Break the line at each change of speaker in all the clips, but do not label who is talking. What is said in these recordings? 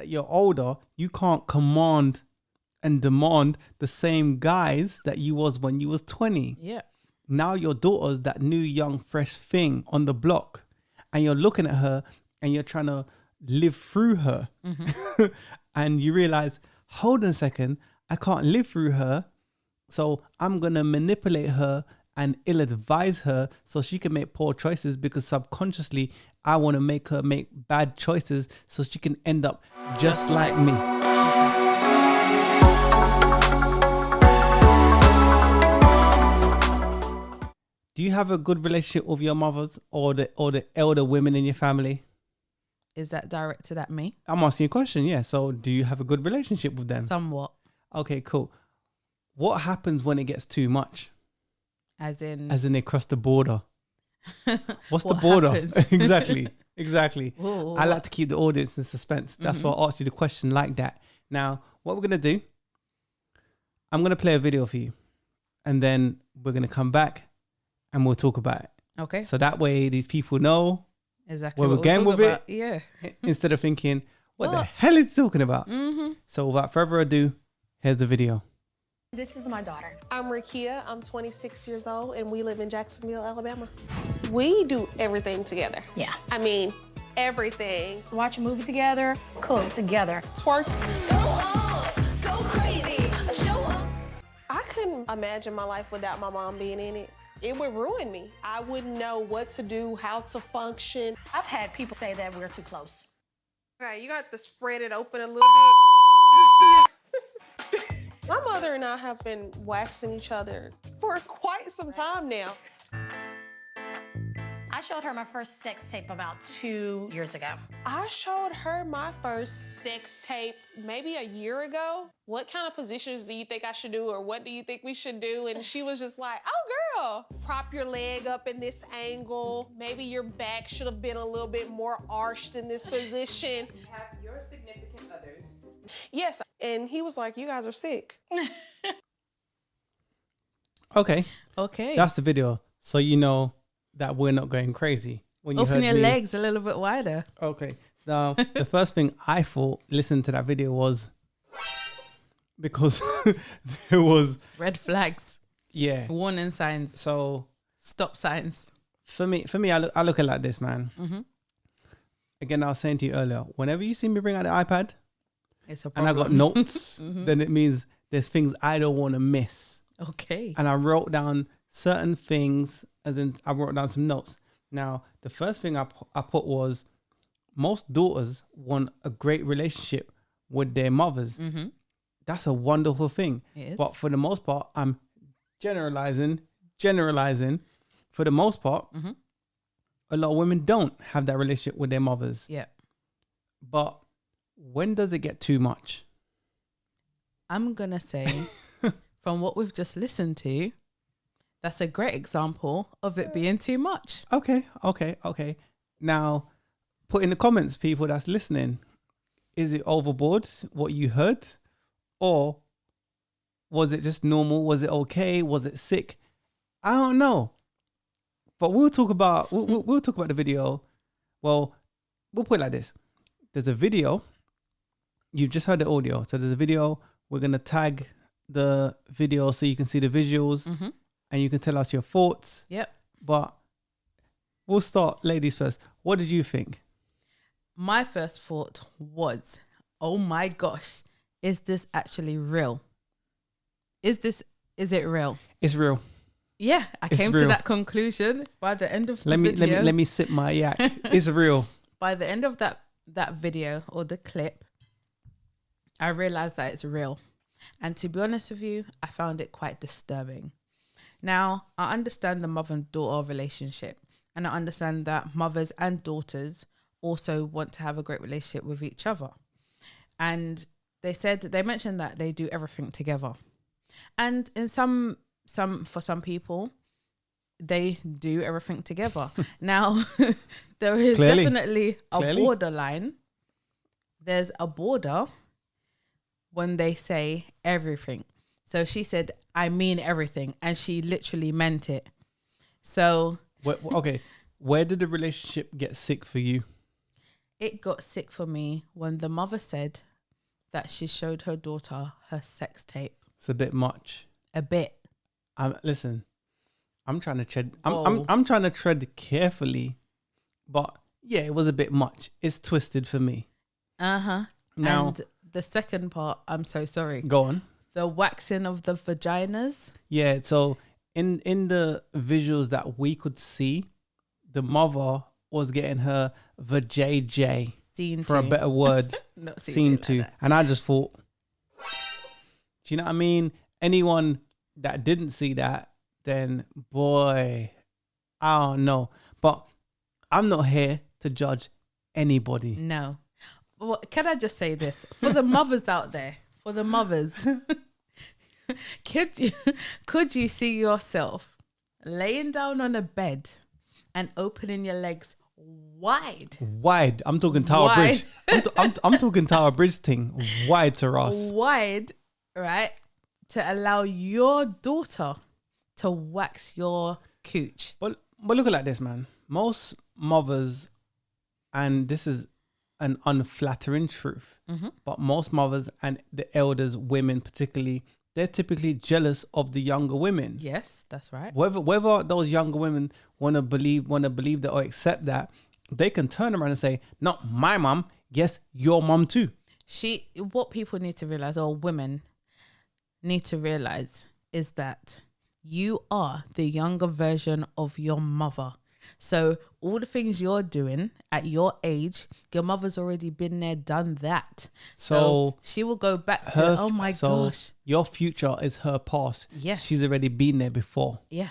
that you're older, you can't command and demand the same guys that you was when you was 20.
Yeah.
Now your daughter's that new young fresh thing on the block, and you're looking at her and you're trying to live through her. And you realize, hold on a second, I can't live through her, so I'm gonna manipulate her and ill-advise her so she can make poor choices, because subconsciously I want to make her make bad choices so she can end up just like me. Do you have a good relationship with your mothers or the elder women in your family?
Is that directed at me?
I'm asking you a question, yeah. So do you have a good relationship with them?
Somewhat.
Okay, cool. What happens when it gets too much?
As in
they cross the border. What's the border? Exactly.
Whoa,
I like to keep the audience in suspense. That's why I asked you the question like that. Now, what we're going to do, I'm going to play a video for you. And then we're going to come back and we'll talk about it.
Okay.
So that way these people know
exactly
where we're going with
about.
it.
Yeah.
Instead of thinking, what the hell is he talking about? So without further ado, here's the video.
This is my daughter.
I'm Rakia. I'm 26 years old, and we live in Jacksonville, Alabama. We do everything together.
Yeah.
I mean, everything.
Watch a movie together, cook together.
Twerk.
Go on, go crazy, show up.
I couldn't imagine my life without my mom being in it. It would ruin me. I wouldn't know what to do, how to function.
I've had people say that we're too close.
Okay, you got to spread it open a little bit. My mother and I have been waxing each other for quite some time now.
I showed her my first sex tape about 2 years ago.
I showed her my first sex tape maybe a year ago. What kind of positions do you think I should do, or what do you think we should do? And she was just like, oh, girl, prop your leg up in this angle. Maybe your back should have been a little bit more arched in this position.
You have your significant others.
Yes, and he was like, you guys are sick.
Okay.
Okay.
That's the video. So you know that we're not going crazy. When you
Open
heard
your
me.
legs a little bit wider.
Okay. Now, the first thing I thought, listening to that video, was because there was
Red flags.
Yeah.
Warning signs.
So
Stop signs.
for me, I look at it like this, man.
Mm-hmm.
Again, I was saying to you earlier, whenever you see me bring out the iPad
It's a
and
problem.
I got notes, then it means there's things I don't want to miss.
Okay.
And I wrote down certain things, as in I wrote down some notes. Now, the first thing I put was, most daughters want a great relationship with their mothers.
Mm-hmm.
That's a wonderful thing.
It is.
But for the most part, I'm generalizing. For the most part, a lot of women don't have that relationship with their mothers.
Yeah.
But when does it get too much?
I'm going to say, from what we've just listened to, that's a great example of it being too much.
Okay. Now, put in the comments, people that's listening, is it overboard, what you heard? Or was it just normal? Was it okay? Was it sick? I don't know. But we'll talk about the video. Well, we'll put it like this. There's a video. You've just heard the audio. So there's a video. We're going to tag the video so you can see the visuals and you can tell us your thoughts.
Yep.
But we'll start ladies first. What did you think?
My first thought was, oh my gosh, is this actually real? Is it real?
It's real.
Yeah, I
It's
came
real.
to that conclusion by the end of the
Let
video.
me sip my yak. It's real.
By the end of that video or the clip, I realized that it's real. And to be honest with you, I found it quite disturbing. Now, I understand the mother and daughter relationship, and I understand that mothers and daughters also want to have a great relationship with each other. And they mentioned that they do everything together. And in for some people, they do everything together. Now, there is definitely a borderline. There's a border when they say everything. So she said, I mean everything. And she literally meant it. So.
Okay. Where did the relationship get sick for you?
it got sick for me when the mother said that she showed her daughter her sex tape.
It's a bit much.
A bit.
Listen, I'm trying to tread.
Whoa.
I'm trying to tread carefully, but yeah, it was a bit much. It's twisted for me.
Uh-huh.
Now-
And the second part, I'm so sorry.
Go on.
The waxing of the vaginas.
Yeah. So in the visuals that we could see, the mother was getting her vajayjay,
Seen
for a
to.
better word,
Not
seen
to.
to, and I just thought, do you know what I mean? Anyone that didn't see that, then boy, I don't know. But I'm not here to judge anybody.
No. Well, can I just say this? For the mothers out there, for the mothers, could you see yourself laying down on a bed and opening your legs wide?
Wide. I'm talking Tower
Wide.
Bridge. I'm talking Tower Bridge thing. Wide to us.
Wide, right? To allow your daughter to wax your cooch.
But look at it like this, man. Most mothers, and this is an unflattering truth, but most mothers and the elders, women particularly, they're typically jealous of the younger women.
Yes, that's right.
Whether those younger women want to believe that or accept that, they can turn around and say, "Not my mom. Yes, your mom too."
What people need to realize, or women need to realize, is that you are the younger version of your mother. So all the things you're doing at your age, your mother's already been there, done that. So she will go back to, oh my gosh.
Your future is her past.
Yes.
She's already been there before.
Yeah.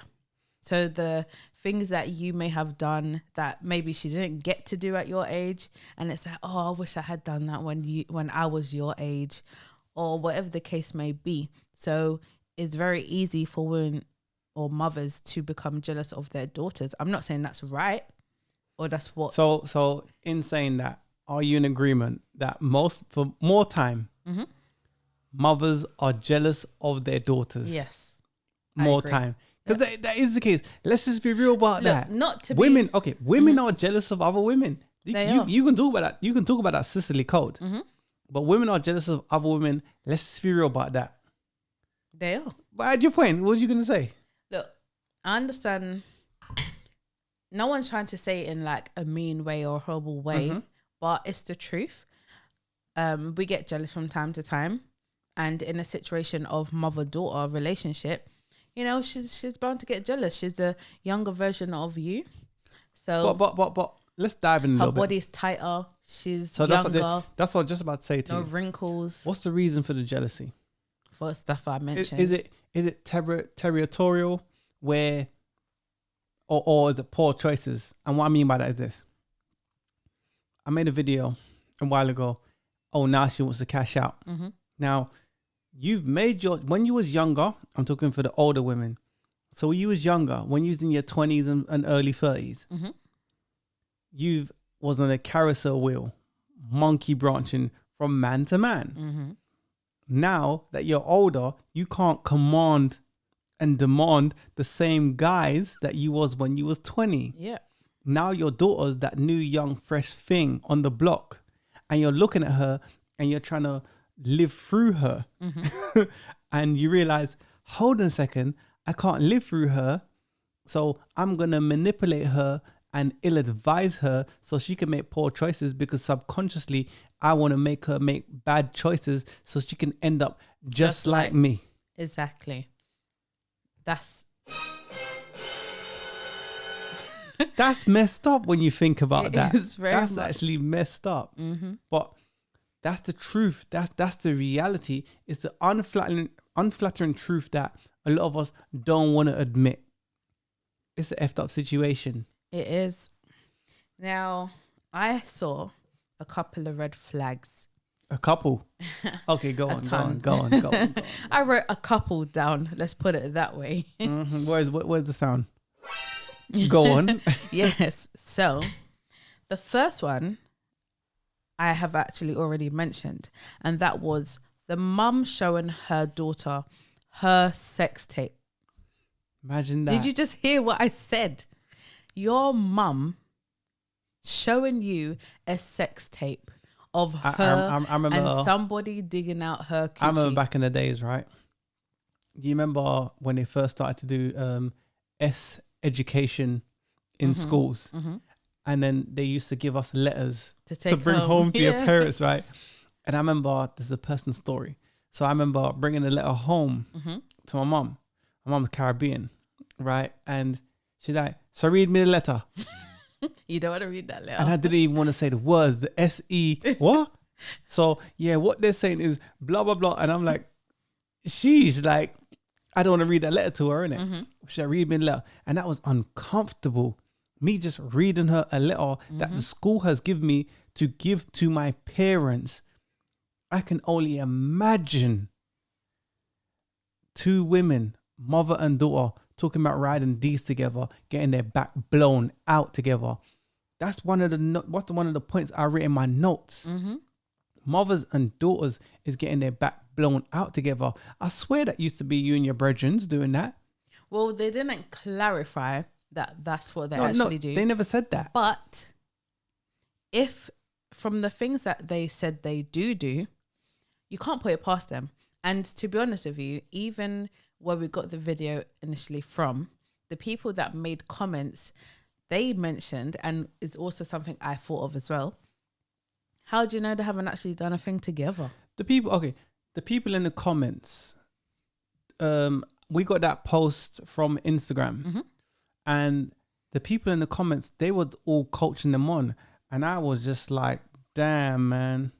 So the things that you may have done that maybe she didn't get to do at your age, and it's like, oh, I wish I had done that when I was your age, or whatever the case may be. So it's very easy for women or mothers to become jealous of their daughters. I'm not saying that's right or that's what.
So in saying that, are you in agreement that for more time, mothers are jealous of their daughters?
Yes. I
More
agree.
time. Because that is the case. Let's just be real about
Look,
that.
not to
women,
be.
okay, women are jealous of other women.
They are.
You can talk about that. You can talk about that Sicily code. But women are jealous of other women. Let's just be real about that.
They are.
But at your point, what was you going to say?
Look, I understand. No one's trying to say it in like a mean way or a horrible way, but it's the truth. We get jealous from time to time, and in a situation of mother-daughter relationship, you know, she's bound to get jealous. She's a younger version of you, so
But let's dive in a
her
little bit.
body's tighter. She's
So
younger.
that's what I was just about to say to
No
you.
wrinkles.
What's the reason for the jealousy?
For stuff I mentioned.
Is it territorial, where, or is it poor choices? And what I mean by that is this: I made a video a while ago. Oh, now she wants to cash out. Now, you've made when you was younger. I'm talking for the older women. So when you was younger, when you was in your 20s and early 30s, you was on a carousel wheel, monkey branching from man to man. Now that you're older, you can't command and demand the same guys that you was when you was 20.
Yeah.
Now your daughter's that new young fresh thing on the block, and you're looking at her and you're trying to live through her. And you realize, hold on a second, I can't live through her, so I'm gonna manipulate her and ill-advise her so she can make poor choices, because subconsciously I want to make her make bad choices so she can end up just like me.
Exactly. That's
messed up when you think about
It
that.
is very
That's
much.
actually messed up. But that's the truth. That's the reality. It's the unflattering truth that a lot of us don't want to admit. It's an effed up situation.
It is. Now, I saw a couple of red flags.
A couple. Okay, go on. Go on.
I wrote a couple down. Let's put it that way.
Where's the sound? Go on.
Yes. So, the first one I have actually already mentioned, and that was the mum showing her daughter her sex tape.
Imagine that.
Did you just hear what I said? Your mum showing you a sex tape of
I
her
remember,
and somebody digging out her coochie.
I remember back in the days, right? You remember when they first started to do education in schools, and then they used to give us letters
To
to
take
bring home to your
Yeah.
parents, right? And I remember, this is a personal story. So I remember bringing a letter home to my mom. My mom's Caribbean, right? And she's like, so read me the letter.
You don't want to read that letter.
And I didn't even want to say the words, the S-E, what? So, yeah, what they're saying is blah, blah, blah. And I'm like, she's like, I don't want to read that letter to her, innit? Should I read me the letter? And that was uncomfortable. Me just reading her a letter that the school has given me to give to my parents. I can only imagine two women, mother and daughter, talking about riding these together, getting their back blown out together. That's one of the points I wrote in my notes. Mothers and daughters is getting their back blown out together. I swear that used to be you and your brethren doing that.
Well, they didn't clarify that that's what they actually do.
They never said that.
But if from the things that they said they do, you can't put it past them. And to be honest with you, even where we got the video initially from, the people that made comments, they mentioned, and it's also something I thought of as well, how do you know they haven't actually done a thing together?
The people in the comments, we got that post from Instagram, and the people in the comments, they were all coaching them on, and I was just like, damn, man.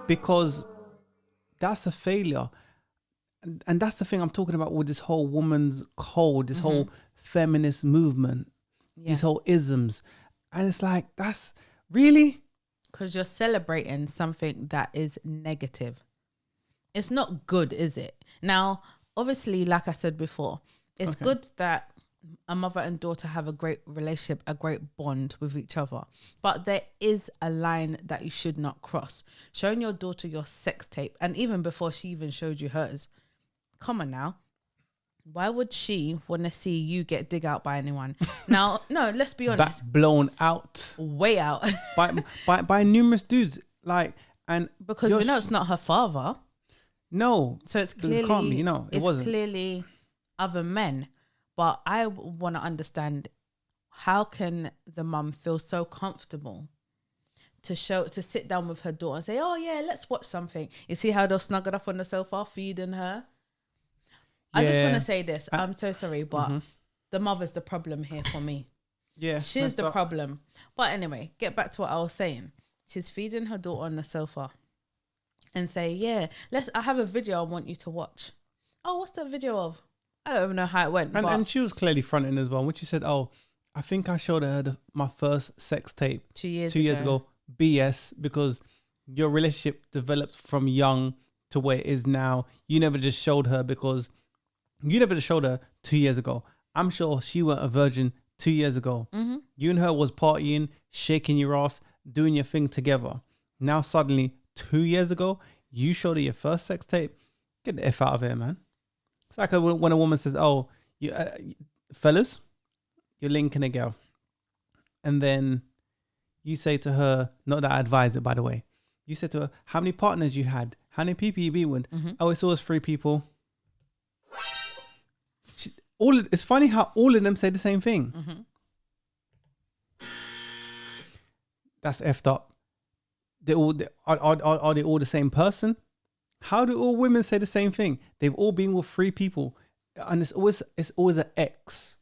Because that's a failure. And that's the thing I'm talking about with this whole woman's code, this whole feminist movement, these whole isms. And it's like, that's really?
Because you're celebrating something that is negative. It's not good, is it? Now, obviously, like I said before, it's good that a mother and daughter have a great relationship, a great bond with each other. But there is a line that you should not cross. Showing your daughter your sex tape, and even before she even showed you hers, come on now. Why would she want to see you get dig out by anyone? Now, no, let's be honest.
Back blown out.
Way out.
by numerous dudes. Like, and
because we know it's not her father.
No.
So it's
It
clearly,
can't be, it wasn't.
clearly other men. But I want to understand, how can the mum feel so comfortable to sit down with her daughter and say, oh yeah, let's watch something. You see how they're snuggled up on the sofa feeding her? I just want to say this. I'm so sorry, but the mother's the problem here for me.
Yeah.
She's the problem. But anyway, get back to what I was saying. She's feeding her daughter on the sofa and say, yeah, I have a video I want you to watch. Oh, what's that video of? I don't even know how it went.
And she was clearly fronting as well. When she said, oh, I think I showed her my first sex tape
2 years
ago. BS, because your relationship developed from young to where it is now. You never just showed her 2 years ago. I'm sure she weren't a virgin 2 years ago. You and her was partying, shaking your ass, doing your thing together. Now suddenly, 2 years ago, you showed her your first sex tape. Get the F out of here, man. It's like when a woman says, oh, fellas, you're linking a girl. And then you say to her, not that I advise it, by the way. You said to her, how many partners you had? How many people you been with? Oh, it's always 3 people. It's funny how all of them say the same thing. That's effed up. Are they all the same person? How do all women say the same thing? They've all been with 3 people, and it's always an ex.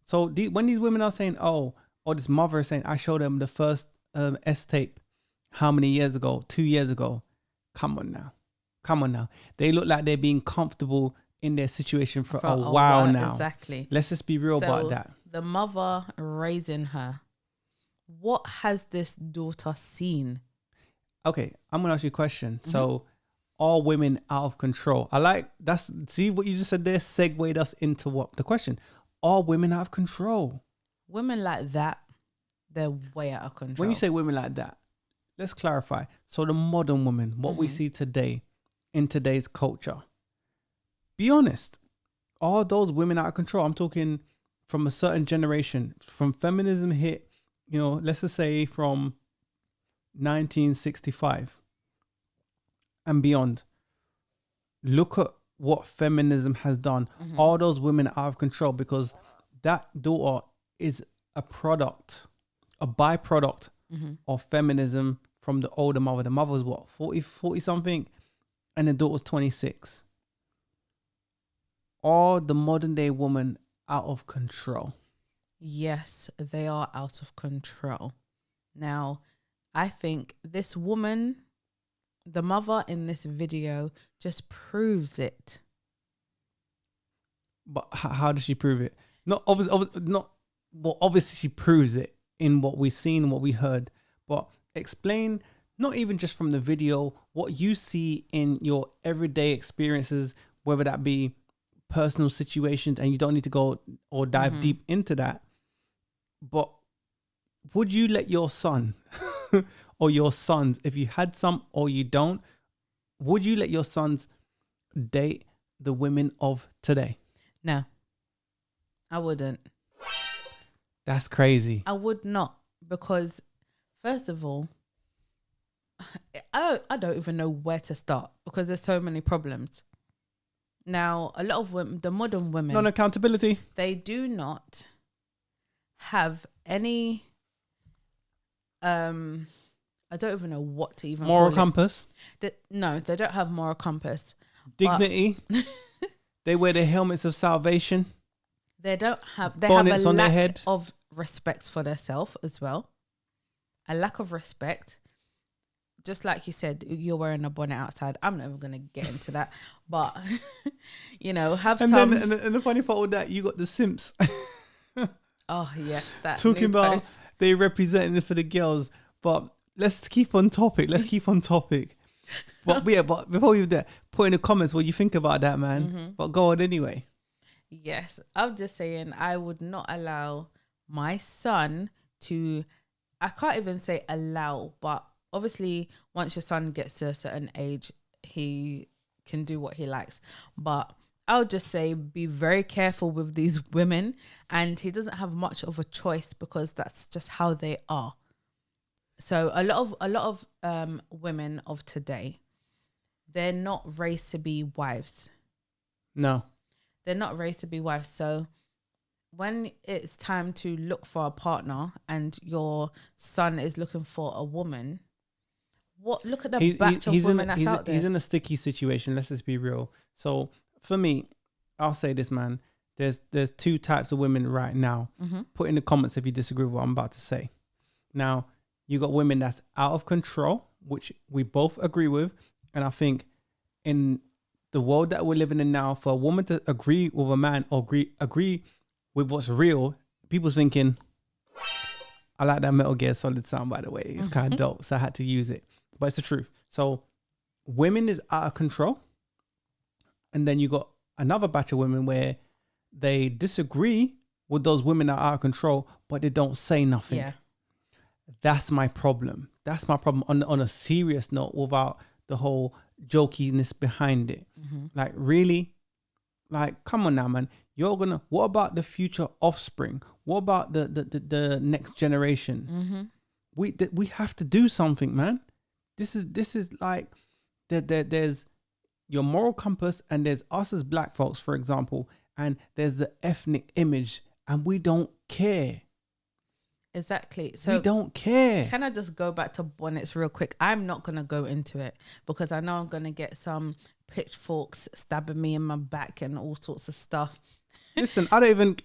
So when these women are saying, or this mother is saying, I showed them the first S tape, how many years ago? 2 years ago. Come on now. They look like they're being comfortable in their situation for a while now.
Exactly.
Let's just be real about that.
The mother raising her, what has this daughter seen?
Okay, I'm gonna ask you a question. So, are women out of control? See what you just said there segued us into what the question. Are women out of control?
Women like that, they're way out of control.
When you say women like that, let's clarify. So the modern woman, what we see today in today's culture, be honest, are those women out of control? I'm talking from a certain generation, from feminism hit, let's just say from 1965 and beyond. Look at what feminism has done. All those women are out of control because that daughter is a byproduct of feminism from the older mother. The mother was what, 40 something, and the daughter was 26. All the modern day women out of control.
Yes, they are out of control. Now, I think this woman, the mother in this video, just proves it.
But how does she prove it? Obviously she proves it in what we've seen, what we heard. But explain, not even just from the video, what you see in your everyday experiences, whether that be personal situations, and you don't need to go or dive deep into that. But would you let your son or your sons, if you had some or you don't, would you let your sons date the women of today?
No, I wouldn't.
That's crazy.
I would not, because first of all, I don't even know where to start because there's so many problems. Now, a lot of women, the modern women,
non-accountability,
they do not have any, I don't even know what to even
moral
call
compass,
no, they don't have moral compass.
dignity. They wear the helmets of salvation.
They have a
Bonnets on their
lack
head.
of respect for themselves as well. A lack of respect. Just like you said, you're wearing a bonnet outside. I'm never going to get into that. But, have
And
some...
then and the funny part with that, you got the simps.
Oh, yes. That
talking
new
about
post.
they representing it for the girls. But let's keep on topic. But yeah, but before you do that, put in the comments what you think about that, man. But go on anyway.
Yes. I'm just saying I would not allow my son to... I can't even say allow, but obviously once your son gets to a certain age, he can do what he likes. But I'll just say be very careful with these women, and he doesn't have much of a choice because that's just how they are. So a lot of women of today, they're not raised to be wives.
No.
They're not raised to be wives. So when it's time to look for a partner and your son is looking for a woman, look at the batch of women that's out there.
He's in a sticky situation. Let's just be real. So for me, I'll say this, man. There's two types of women right now. Put in the comments if you disagree with what I'm about to say. Now, you got women that's out of control, which we both agree with. And I think in the world that we're living in now, for a woman to agree with a man or agree with what's real, people's thinking, I like that Metal Gear Solid sound, by the way. It's kind of dope, so I had to use it. But it's the truth. So women is out of control. And then you got another batch of women where they disagree with those women that are out of control, but they don't say nothing.
Yeah.
That's my problem. That's my problem on a serious note, without the whole jokiness behind it. Like, really? Like, come on now, man. What about the future offspring? What about the next generation? We have to do something, man. This is like, there's your moral compass, and there's us as black folks, for example, and there's the ethnic image, and we don't care.
Exactly. So
we don't care.
Can I just go back to bonnets real quick? I'm not going to go into it because I know I'm going to get some pitchforks stabbing me in my back and all sorts of stuff.
Listen, I don't even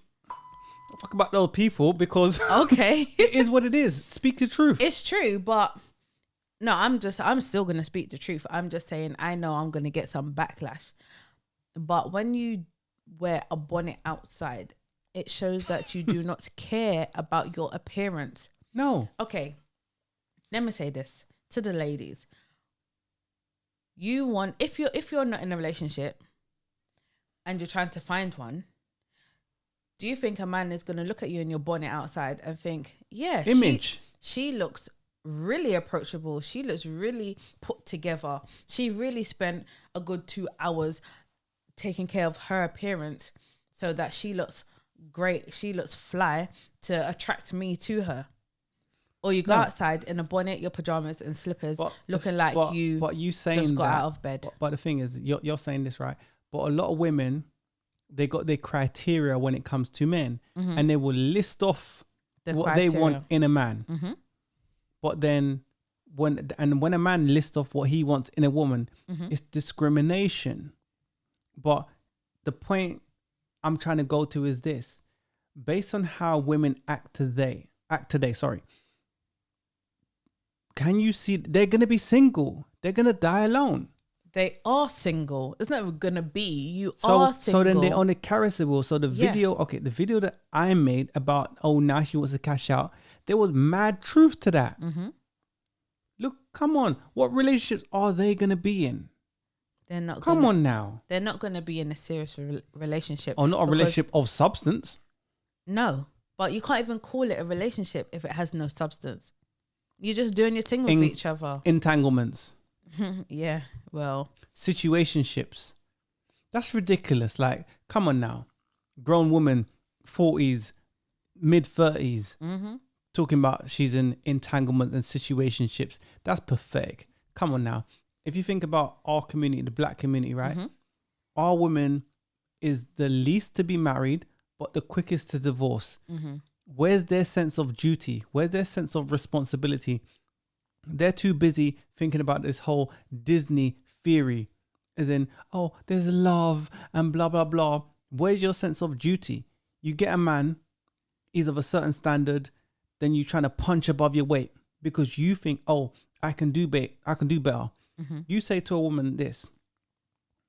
fuck about those people because
okay,
it is what it is. Speak the truth.
It's true, but no, I'm still going to speak the truth. I'm just saying I know I'm going to get some backlash. But when you wear a bonnet outside, it shows that you do not care about your appearance.
No.
Okay. Let me say this to the ladies. If you're not in a relationship and you're trying to find one, do you think a man is going to look at you in your bonnet outside and think, yeah,
image.
She looks really approachable. She looks really put together. She really spent a good 2 hours taking care of her appearance so that she looks great, she looks fly to attract me to her. Or you go
No.
outside in a bonnet, your pajamas and slippers,
But
looking like you
But you saying
just got
that,
out of bed.
But the thing is, you're saying this right. But a lot of women, they got their criteria when it comes to men, and they will list off
The
what they want
criteria.
in a man.
Mm-hmm.
But then when a man lists off what he wants in a woman, it's discrimination. But the point I'm trying to go to is this: based on how women act today, sorry. Can you see they're gonna be single? They're gonna die alone.
They are single. It's not gonna be. You
So
are single.
so then they're on the carousel. So the
Yeah.
the video that I made about now she wants to cash out, there was mad truth to that.
Mm-hmm.
Look, come on, what relationships are they gonna be in?
They're not.
Come on now.
They're not gonna be in a serious relationship.
Or not a
because-
relationship of substance.
No, but you can't even call it a relationship if it has no substance. You're just doing your thing with
In-
each other.
Entanglements,
Yeah. Well.
situationships. That's ridiculous. Like, come on now. Grown woman, 40s, mid 30s, talking about she's in entanglements and situationships. That's pathetic. Come on now. If you think about our community, the black community, right? Our woman is the least to be married, but the quickest to divorce. Where's their sense of duty? Where's their sense of responsibility? They're too busy thinking about this whole Disney theory, as in, oh, there's love and blah, blah, blah. Where's your sense of duty? You get a man, he's of a certain standard, then you're trying to punch above your weight because you think, oh, I can do better. You say to a woman this,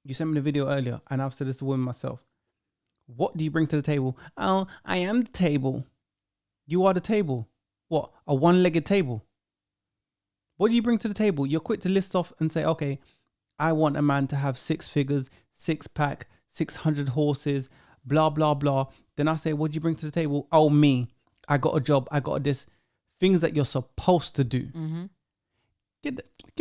you sent me the video earlier, and I've said this to a woman myself. What do you bring to the table? Oh, I am the table. You are the table. What? A one-legged table. What do you bring to the table? You're quick to list off and say, okay, I want a man to have 6 figures, 6-pack, 600 horses, blah, blah, blah. Then I say, what do you bring to the table? Oh, me. I got a job. I got this. Things that you're supposed to do. Get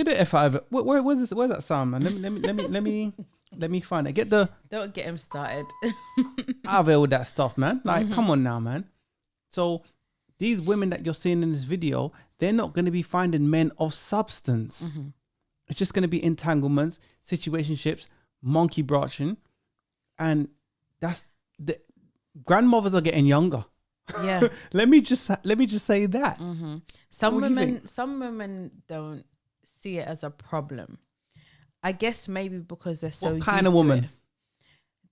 the F out of it. Where's that sound, man? Let me find it.
Don't get him started.
Out of it with that stuff, man. Like, come on now, man. So these women that you're seeing in this video, they're not going to be finding men of substance. It's just going to be entanglements, situationships, monkey branching, and that's the grandmothers are getting younger.
Yeah.
let me just say that.
Some
What do you
women don't see it as a problem. I guess maybe because they're so
What kind
used
of woman?
to it.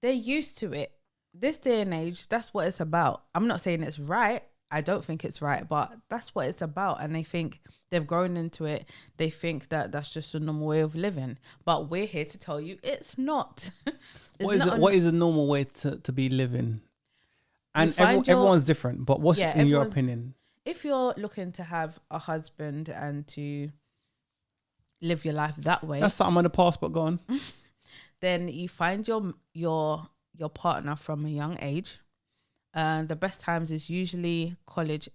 They're used to it. This day and age, that's what it's about. I'm not saying it's right. I don't think it's right, but that's what it's about. And they think they've grown into it. They think that that's just a normal way of living. But we're here to tell you it's not.
What is a normal way to be living? And
find
everyone's different. But what's
Yeah,
in your
everyone's-
opinion?
If you're looking to have a husband and to live your life that way,
That's something on the passport. Go on.
then you find your partner from a young age. The best times is usually college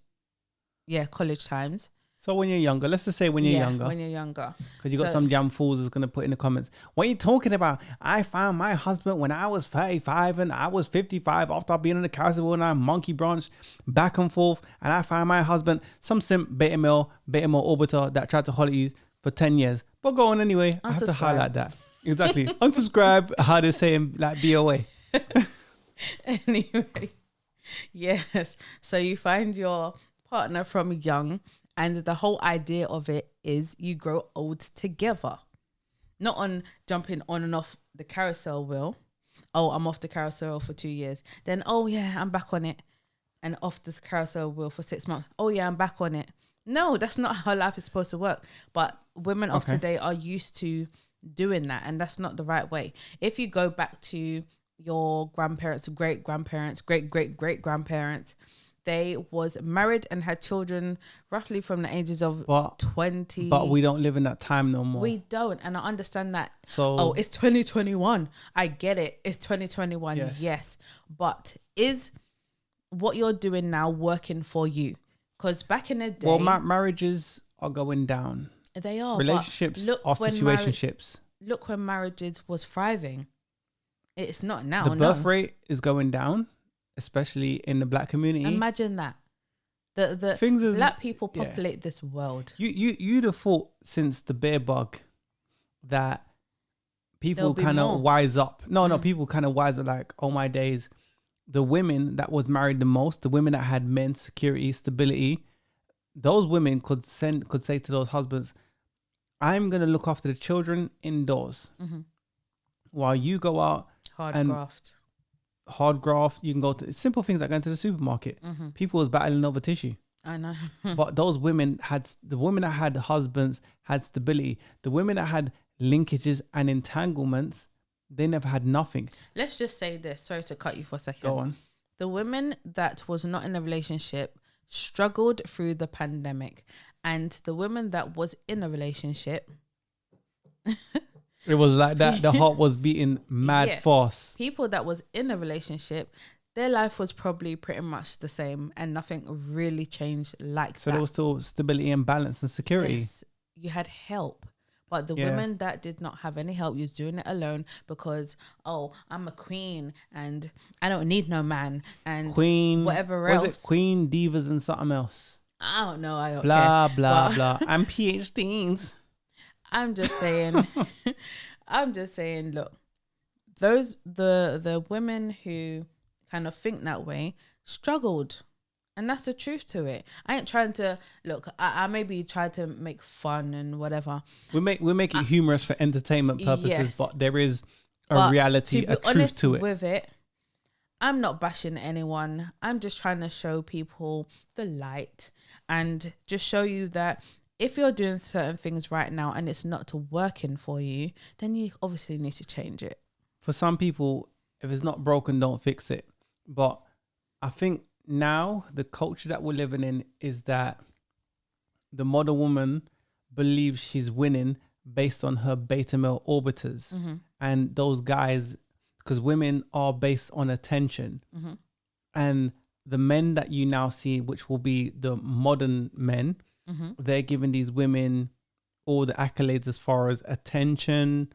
times.
So when you're younger, let's just say when you're younger.
When you're younger.
Because you got
So-
some damn fools that's going to put in the comments, what are you talking about? I found my husband when I was 35 and I was 55 after being in the carousel and I monkey branch back and forth. And I found my husband, some simp beta male orbiter that tried to holler at you for 10 years. But go on anyway. I have to
Unsubscribe.
highlight that. Exactly. Unsubscribe, how they say like BOA.
Anyway, yes. So you find your partner from young, and the whole idea of it is you grow old together. Not on jumping on and off the carousel wheel. Oh, I'm off the carousel for 2 years. Then, oh yeah, I'm back on it. And off this carousel wheel for 6 months. Oh yeah, I'm back on it. No, that's not how life is supposed to work. But women of
Okay.
today are used to doing that, and that's not the right way. If you go back to your grandparents, great grandparents, great great grandparents, they was married and had children roughly from the ages of
But
20.
But we don't live in that time no more.
We don't, and I understand that.
So-
oh, it's 2021. I get it. It's 2021.
Yes.
Yes. But is what you're doing now working for you? Because back in the day,
well, marriages are going down.
they are. but
Relationships
look
are
when
situationships.
look when marriages was thriving. It's not now.
The
no.
birth rate is going down. especially in the black community.
Imagine that. The
Things is-
black people
yeah.
populate this world.
You'd have thought since the bear bug that people
There'll be
kind
more.
of wise up. No, people kind of wise up. Like, oh my days, the women that was married the most, the women that had men, security, stability, those women could say to those husbands, I'm gonna look after the children indoors while you go out
Hard
and
graft.
hard graft. You can go to simple things like going to the supermarket. People was battling over tissue.
I know.
But those women the women that had husbands had stability. The women that had linkages and entanglements, they never had nothing.
Let's just say this. Sorry to cut you for a second.
Go on.
The women that was not in a relationship struggled through the pandemic, and the women that was in a relationship,
It was like that. The heart was beating mad
Yes.
fast.
people that was in a relationship, their life was probably pretty much the same, and nothing really changed like
So
that.
there was still stability and balance and security.
Yes, you had help. But the
Yeah.
women that did not have any help, you was doing it alone because, oh, I'm a queen and I don't need no man and
Queen,
whatever
was
else.
it Queen Divas and something else?
I don't know. I don't
Blah
care.
blah
But
blah. And PhDs.
I'm just saying. I'm just saying. Look, those the women who kind of think that way struggled. And that's the truth to it. I ain't trying to look. I maybe try to make fun and whatever.
We make it humorous for entertainment purposes,
Yes.
but there is a
But
reality,
to be
a truth
honest
to it.
with it, I'm not bashing anyone. I'm just trying to show people the light and just show you that if you're doing certain things right now and it's not working for you, then you obviously need to change it.
For some people, if it's not broken, don't fix it. But I think now the culture that we're living in is that the modern woman believes she's winning based on her beta male orbiters and those guys, because women are based on attention. And the men that you now see, which will be the modern men, they're giving these women all the accolades as far as attention,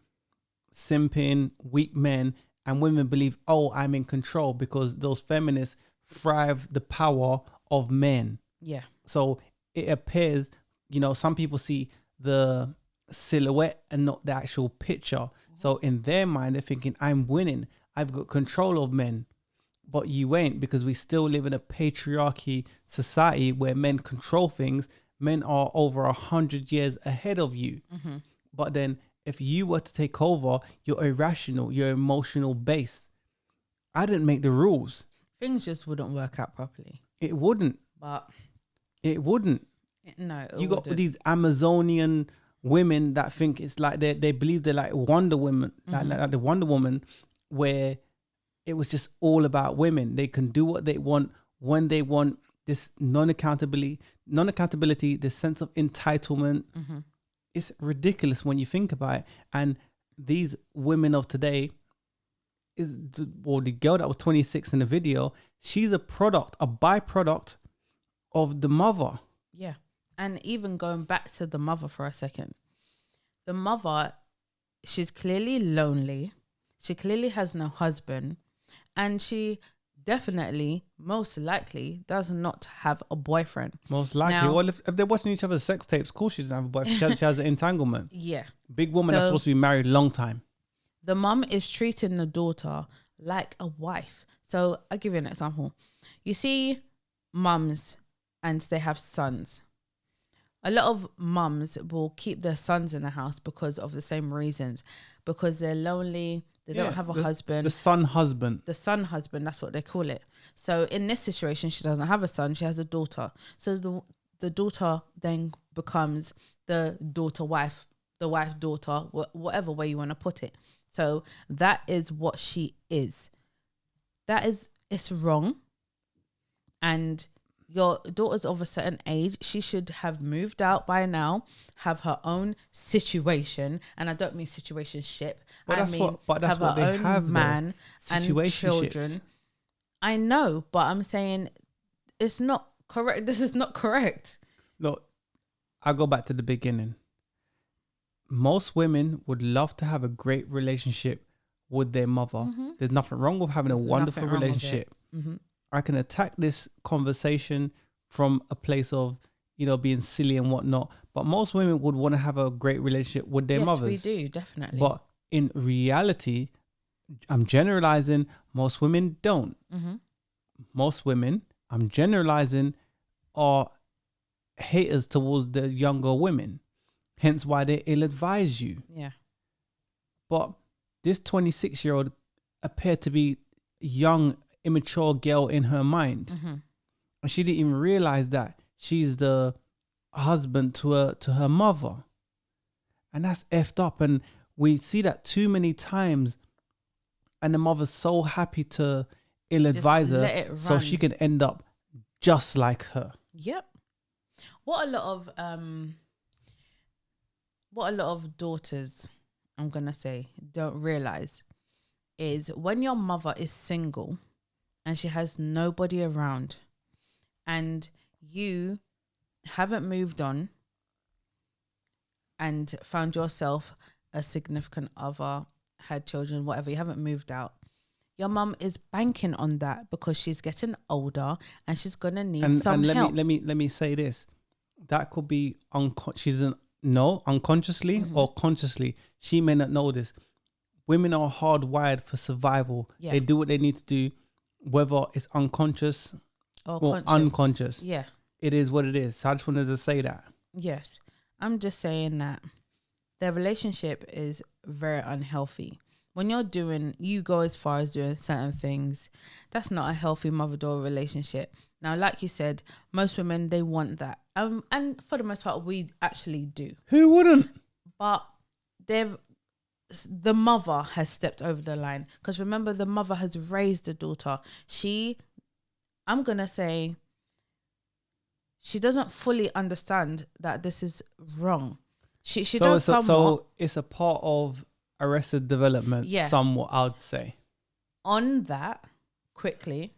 simping, weak men, and women believe, oh, I'm in control because those feminists thrive the power of men.
Yeah.
So it appears, some people see the silhouette and not the actual picture. So in their mind, they're thinking, I'm winning. I've got control of men. But you ain't, because we still live in a patriarchy society where men control things. Men are over 100 years ahead of you. But then if you were to take over, you're irrational, you're emotional based. I didn't make the rules.
Things just wouldn't work out properly.
It wouldn't.
But
It wouldn't.
no, it
You got
wouldn't.
these Amazonian women that think it's like they believe they're like Wonder Woman, like the Wonder Woman, where it was just all about women. They can do what they want when they want. This non-accountability, this sense of entitlement. It's ridiculous when you think about it. And these women of today the girl that was 26 in the video, she's a byproduct of the mother.
Yeah. And even going back to the mother for a second, the mother, she's clearly lonely. She clearly has no husband. And she definitely, most likely, does not have a boyfriend.
Most likely.
Now-
Well, if they're watching each other's sex tapes, of course she doesn't have a boyfriend. She has an entanglement.
Yeah.
Big woman that's
So-
supposed to be married a long time.
The mum is treating the daughter like a wife. So I'll give you an example. You see mums and they have sons. A lot of mums will keep their sons in the house because of the same reasons. Because they're lonely, they don't have a husband.
The son husband.
The son husband, that's what they call it. So in this situation, she doesn't have a son, she has a daughter. So the daughter then becomes the daughter wife, the wife daughter, whatever way you want to put it. So that is what she is. It's wrong. And your daughter's of a certain age, she should have moved out by now, have her own situation, and I don't mean situationship.
But
I
that's
mean
what
have her
they
own
have, though.
man and
Situationships.
children. I know, but I'm saying it's not correct. This is not correct.
Look, I'll go back to the beginning. Most women would love to have a great relationship with their mother. There's nothing wrong with having a
There's
wonderful
nothing wrong with it.
relationship. I can attack this conversation from a place of, being silly and whatnot. But most women would want to have a great relationship with their
Yes,
mothers.
we do, definitely.
But in reality, I'm generalizing, most women don't. Most women, I'm generalizing, are haters towards the younger women. Hence why they ill-advise you.
Yeah.
But this 26-year-old appeared to be a young, immature girl in her mind. And she didn't even realize that she's the husband to her mother. And that's effed up. And we see that too many times. And the mother's so happy to ill-advise
Just let
her
it
so
run.
she can end up just like her.
Yep. What a lot of daughters, I'm gonna say, don't realize is when your mother is single and she has nobody around and you haven't moved on and found yourself a significant other, had children, whatever, you haven't moved out. Your mum is banking on that because she's getting older and she's gonna need some help.
Let me say this. That could be unconsciously or consciously. She may not know this. Women are hardwired for survival.
Yeah.
They do what they need to do, whether it's unconscious or unconscious.
Yeah.
It is what it is. So I just wanted to say that.
Yes. I'm just saying that their relationship is very unhealthy. When you go as far as doing certain things, that's not a healthy mother-daughter relationship. Now, like you said, most women, they want that. And for the most part, we actually do.
Who wouldn't?
But the mother has stepped over the line. Because remember, the mother has raised the daughter. I'm going to say, she doesn't fully understand that this is wrong. She does somewhat.
So it's a part of Arrested Development, somewhat, I would say.
On that, quickly,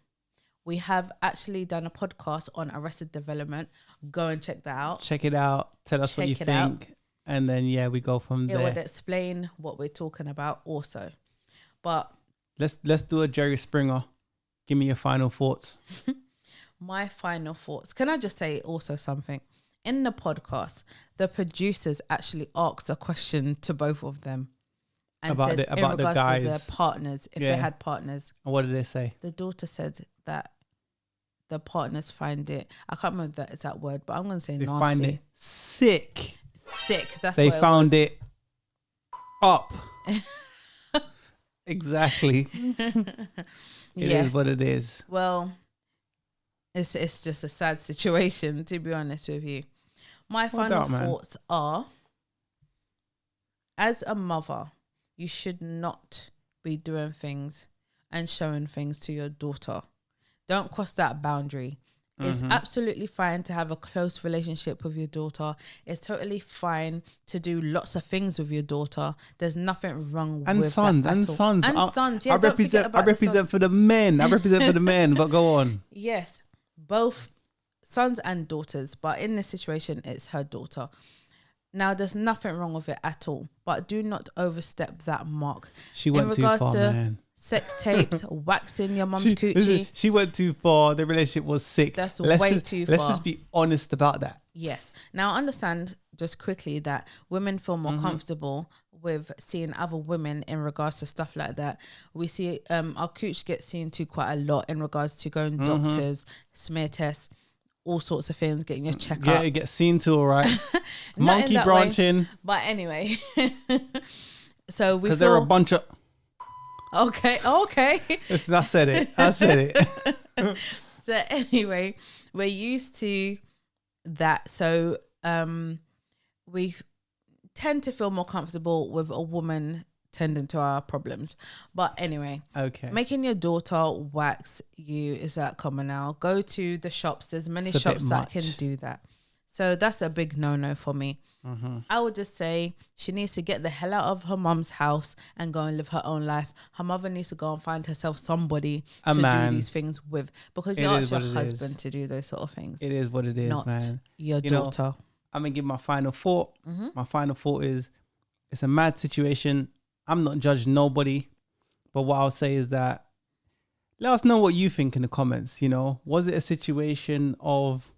we have actually done a podcast on Arrested Development. Go and check that out.
Check it out. Tell us what you think. And then, we go from there.
It would explain what we're talking about also. But
let's do a Jerry Springer. Give me your final thoughts.
My final thoughts. Can I just say also something? In the podcast, the producers actually asked a question to both of them. And
about
said,
the guys,
to their partners, if they had partners.
And what did they say?
The daughter said that the partners find it, I can't remember that exact word, but I'm going to say
they
nasty.
Find it sick.
Sick, that's
they
what
found
it
up. Exactly. It is what it is.
Well, it's just a sad situation, to be honest with you. My final thoughts are, as a mother, you should not be doing things and showing things to your daughter. Don't cross that boundary. It's absolutely fine to have a close relationship with your daughter. It's totally fine to do lots of things with your daughter. There's nothing wrong with that
And sons.
Yeah,
I represent for the men. I represent for the men, but go on.
Yes, both sons and daughters. But in this situation, it's her daughter. Now, there's nothing wrong with it at all. But do not overstep that mark.
She went too far, man.
Sex tapes, waxing your mum's coochie.
She went too far. The relationship was sick.
That's way too far.
Let's just be honest about that.
Yes. Now, understand just quickly that women feel more comfortable with seeing other women in regards to stuff like that. We see our cooch gets seen to quite a lot in regards to going doctors, smear tests, all sorts of things, getting your checkup.
Yeah, it gets seen to, all right. Monkey branching.
Way, but anyway. So we
because there are a bunch of...
Okay.
I said it.
So anyway, we're used to that. So we tend to feel more comfortable with a woman tending to our problems. But anyway, making your daughter wax you, is that common now? Go to the shops. There's many shops that can do that. So that's a big no-no for me. I would just say she needs to get the hell out of her mum's house and go and live her own life. Her mother needs to go and find herself somebody to do these things with, because you ask your husband to do those sort of things.
It is what it is,
not
man.
Your daughter.
I'm going to give my final thought. My final thought is, it's a mad situation. I'm not judging nobody. But what I'll say is that let us know what you think in the comments. You know, was it a situation of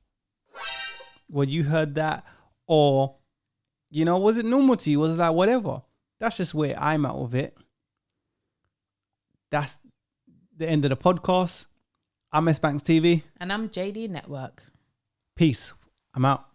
when you heard that, or, you know, was it normal to you? Was it like, whatever? That's just where I'm at with it. That's the end of the podcast. I'm S.Banks TV.
And I'm JD Network.
Peace. I'm out.